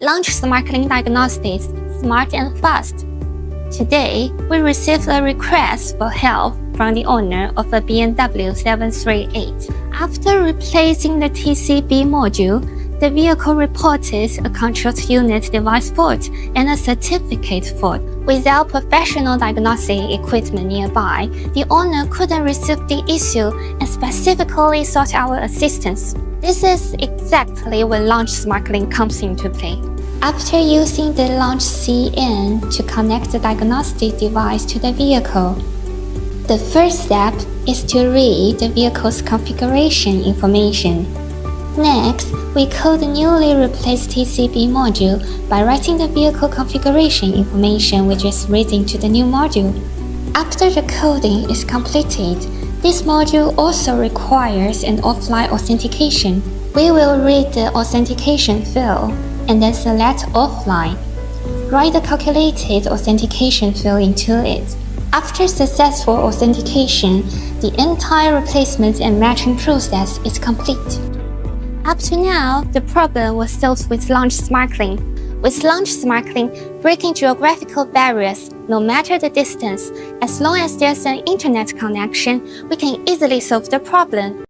Launch SmartLink Diagnostics, smart and fast. Today, we received a request for help from the owner of a BMW G-Series. After replacing the TCB module, the vehicle reported a control unit device fault and a certificate fault. Without professional diagnostic equipment nearby, the owner couldn't resolve the issue and specifically sought our assistance. This is exactly where Launch SmartLink comes into play. After using the Launch CN to connect the diagnostic device to the vehicle, the first step is to read the vehicle's configuration information. Next, we code the newly replaced TCB module by writing the vehicle configuration information which is reading to the new module. After the coding is completed, this module also requires an offline authentication. We will read the authentication field and then select offline. Write the calculated authentication field into it. After successful authentication, the entire replacement and matching process is complete. Up to now, the problem was solved with Launch SmartLink. With Launch SmartLink, breaking geographical barriers, no matter the distance, as long as there's an internet connection, we can easily solve the problem.